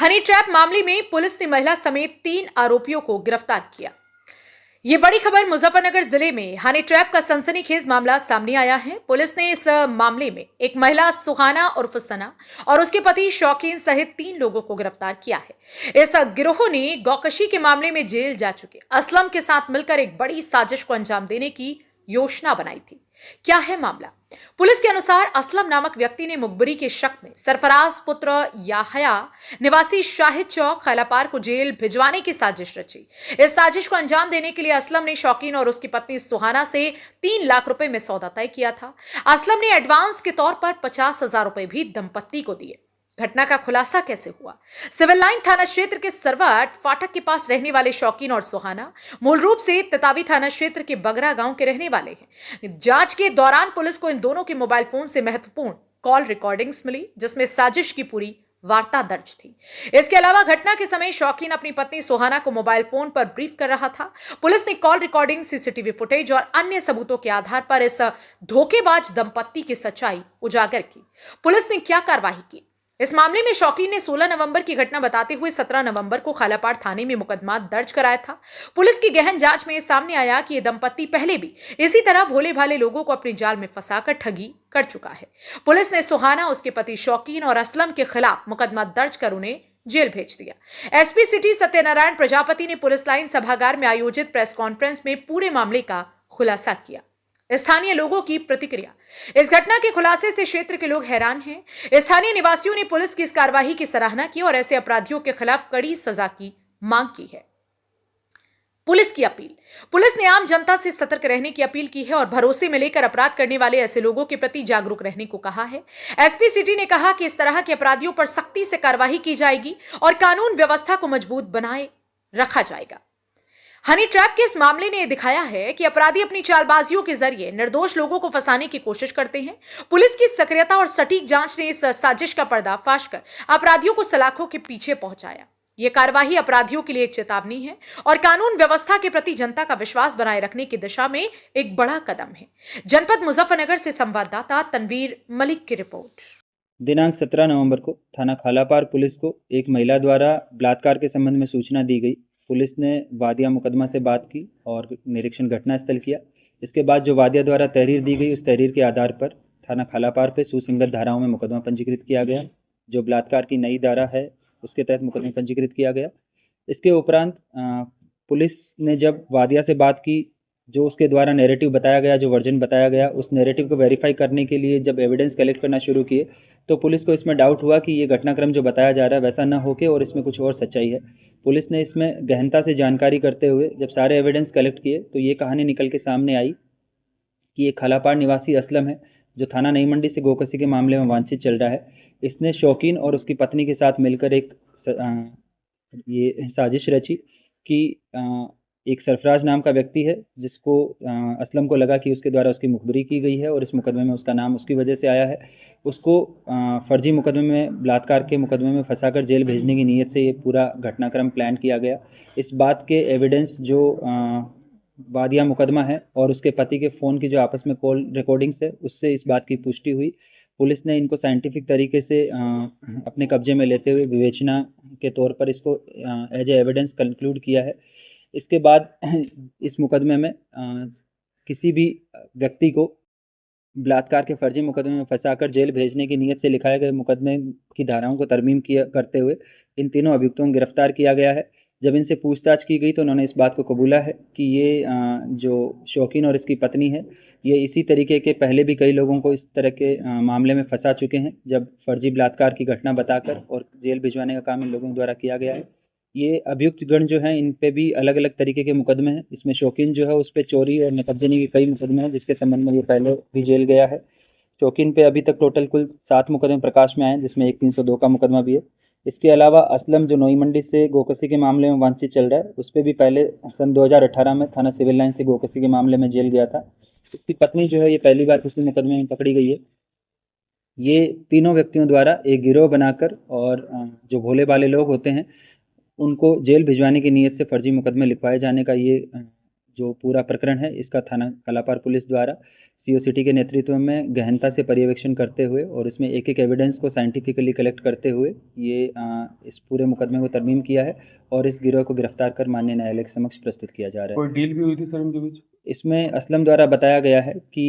Honey trap मामले में police ने महिला समेत 3 आरोपियों को गिरफ्तार किया। ये बड़ी खबर मुजफ्फरनगर जिले में हनी ट्रैप का सनसनीखेज मामला सामने आया है। पुलिस ने इस मामले में एक महिला सुहाना उर्फ सना और उसके पति शौकीन सहित 3 लोगों को गिरफ्तार किया है। इस गिरोह ने गौकशी के मामले में जेल जा चुके असलम के साथ मिलकर एक बड़ी साजिश को अंजाम देने की योजना बनाई थी। क्या है मामला? पुलिस के अनुसार असलम नामक व्यक्ति ने मुखबिरी के शक में सरफराज पुत्र याहया निवासी शाहिद चौक खैलापार को जेल भिजवाने की साजिश रची। इस साजिश को अंजाम देने के लिए असलम ने शौकीन और उसकी पत्नी सुहाना से 3 लाख रुपए में सौदा तय किया था। असलम ने एडवांस के तौर पर 50,000 रुपए भी दंपत्ति को दिए। घटना का खुलासा कैसे हुआ? सिविल लाइन थाना क्षेत्र के सरवट फाटक के पास रहने वाले शौकीन और सुहाना मूल रूप से ततावी थाना क्षेत्र के बगरा गांव के रहने वाले हैं। जांच के दौरान पुलिस को इन दोनों के मोबाइल फोन से महत्वपूर्ण कॉल रिकॉर्डिंग्स मिली, जिसमें साजिश की पूरी वार्ता दर्ज थी। इसके अलावा घटना के समय शौकीन अपनी पत्नी सुहाना को मोबाइल फोन पर ब्रीफ कर रहा था। पुलिस ने कॉल रिकॉर्डिंग, सीसीटीवी फुटेज और अन्य सबूतों के आधार पर इस धोखेबाज दंपत्ति की सच्चाई उजागर की। पुलिस ने क्या कार्रवाई की? इस मामले में शौकीन ने 16 नवंबर की घटना बताते हुए 17 नवंबर को खैलापार थाने में मुकदमा दर्ज कराया था। पुलिस की गहन जांच में सामने आया कि यह दंपत्ति पहले भी इसी तरह भोले भाले लोगों को अपने जाल में फंसाकर ठगी कर चुका है। पुलिस ने सुहाना, उसके पति शौकीन और असलम के खिलाफ मुकदमा दर्ज कर उन्हें जेल भेज दिया। एसपी सिटी सत्यनारायण प्रजापति ने पुलिस लाइन सभागार में आयोजित प्रेस कॉन्फ्रेंस में पूरे मामले का खुलासा किया। स्थानीय लोगों की प्रतिक्रिया। इस घटना के खुलासे से क्षेत्र के लोग हैरान हैं। स्थानीय निवासियों ने पुलिस की इस कार्रवाई की सराहना की और ऐसे अपराधियों के खिलाफ कड़ी सजा की मांग की है। पुलिस की अपील। पुलिस ने आम जनता से सतर्क रहने की अपील की है और भरोसे में लेकर अपराध करने वाले ऐसे लोगों के प्रति जागरूक रहने को कहा है। एसपी सिटी ने कहा कि इस तरह के अपराधियों पर सख्ती से कार्रवाई की जाएगी और कानून व्यवस्था को मजबूत बनाए रखा जाएगा। हनी ट्रैप के इस मामले ने दिखाया है कि अपराधी अपनी चालबाजियों के जरिए निर्दोष लोगों को फंसाने की कोशिश करते हैं। पुलिस की सक्रियता और सटीक जांच ने इस साजिश का पर्दाफाश कर अपराधियों को सलाखों के पीछे पहुंचाया। यह कार्यवाही अपराधियों के लिए एक चेतावनी है और कानून व्यवस्था के प्रति जनता का विश्वास बनाए रखने की दिशा में एक बड़ा कदम है। जनपद मुजफ्फरनगर से संवाददाता तनवीर मलिक की रिपोर्ट। दिनांक 17 नवंबर को थाना खालापार पुलिस को एक महिला द्वारा बलात्कार के संबंध में सूचना दी गई। पुलिस ने वादिया मुकदमा से बात की और निरीक्षण घटनास्थल किया। इसके बाद जो वादिया द्वारा तहरीर दी गई, उस तहरीर के आधार पर थाना खालापार पे सुसंगत धाराओं में मुकदमा पंजीकृत किया गया। जो बलात्कार की नई धारा है, उसके तहत मुकदमा पंजीकृत किया गया। इसके उपरांत पुलिस ने जब वादिया से बात की, जो उसके द्वारा नैरेटिव बताया गया, जो वर्जन बताया गया, उस नैरेटिव को वेरीफाई करने के लिए जब एविडेंस कलेक्ट करना शुरू किए, तो पुलिस को इसमें डाउट हुआ कि ये घटनाक्रम जो बताया जा रहा है वैसा न होके और इसमें कुछ और सच्चाई है। पुलिस ने इसमें गहनता से जानकारी करते हुए जब सारे एविडेंस कलेक्ट किए, तो ये कहानी निकल के सामने आई कि एक खालापार निवासी असलम है, जो थाना नई मंडी से गोकसी के मामले में वांछित चल रहा है। इसने शौकीन और उसकी पत्नी के साथ मिलकर ये साजिश रची कि एक सरफराज नाम का व्यक्ति है, जिसको असलम को लगा कि उसके द्वारा उसकी मुखबिरी की गई है और इस मुकदमे में उसका नाम उसकी वजह से आया है। उसको फर्जी मुकदमे में, बलात्कार के मुकदमे में फंसाकर जेल भेजने की नीयत से ये पूरा घटनाक्रम प्लान किया गया। इस बात के एविडेंस जो वादिया मुकदमा है और उसके पति के फ़ोन की जो आपस में कॉल रिकॉर्डिंग्स है, उससे इस बात की पुष्टि हुई। पुलिस ने इनको साइंटिफिक तरीके से अपने कब्जे में लेते हुए विवेचना के तौर पर इसको एज ए एविडेंस कंक्लूड किया है। इसके बाद इस मुकदमे में किसी भी व्यक्ति को बलात्कार के फर्जी मुकदमे में फंसाकर जेल भेजने की नीयत से लिखाए गए मुकदमे की धाराओं को तरमीम करते हुए इन तीनों अभियुक्तों को गिरफ्तार किया गया है। जब इनसे पूछताछ की गई तो उन्होंने इस बात को कबूला है कि ये जो शौकीन और इसकी पत्नी है, ये इसी तरीके के पहले भी कई लोगों को इस तरह के मामले में फंसा चुके हैं, जब फर्जी बलात्कार की घटना बताकर और जेल भिजवाने का काम इन लोगों द्वारा किया गया है। ये अभियुक्त गण जो हैं, इन पे भी अलग अलग तरीके के मुकदमे हैं। इसमें शौकीन जो है, उस पर चोरी और नकबजनी के कई मुकदमे हैं, जिसके संबंध में ये पहले भी जेल गया है। शौकीन पे अभी तक टोटल कुल 7 मुकदमे प्रकाश में आए हैं, जिसमें एक 302 का मुकदमा भी है। इसके अलावा असलम, जो नई मंडी से गोकसी के मामले में वांछित चल रहा है, उस पर भी पहले सन 2018 में थाना सिविल लाइन से गोकसी के मामले में जेल गया था। उसकी पत्नी जो है, ये पहली बार किसी मुकदमे में पकड़ी गई है। ये तीनों व्यक्तियों द्वारा एक गिरोह बनाकर और जो भोले भाले लोग होते हैं, उनको जेल भिजवाने की नीयत से फर्जी मुकदमे लिखवाए जाने का ये जो पूरा प्रकरण है इसका थाना कालापार पुलिस द्वारा सीओ सिटी के नेतृत्व में गहनता से पर्यवेक्षण करते हुए और इसमें एक-एक एविडेंस को साइंटिफिकली कलेक्ट करते हुए ये इस पूरे मुकदमे को तरमीम किया है और इस गिरोह को गिरफ्तार कर माननीय न्यायालय के समक्ष प्रस्तुत किया जा रहा है। कोई डील भी हुई थी सर इनके बीच? इसमें असलम द्वारा बताया गया है कि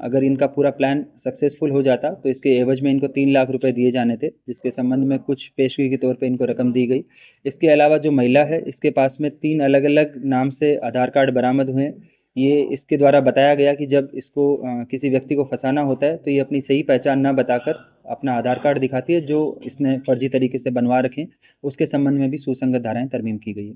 अगर इनका पूरा प्लान सक्सेसफुल हो जाता तो इसके एवज में इनको 3 लाख रुपए दिए जाने थे, जिसके संबंध में कुछ पेशगी के तौर पे इनको रकम दी गई। इसके अलावा जो महिला है इसके पास में 3 अलग-अलग नाम से आधार कार्ड बरामद हुए हैं। ये इसके द्वारा बताया गया कि जब इसको किसी व्यक्ति को फंसाना होता है तो ये अपनी सही पहचान ना बताकर अपना आधार कार्ड दिखाती है जो इसने फर्जी तरीके से बनवा रखे हैं। उसके संबंध में भी सुसंगत धाराएँ तरमीम की गई है।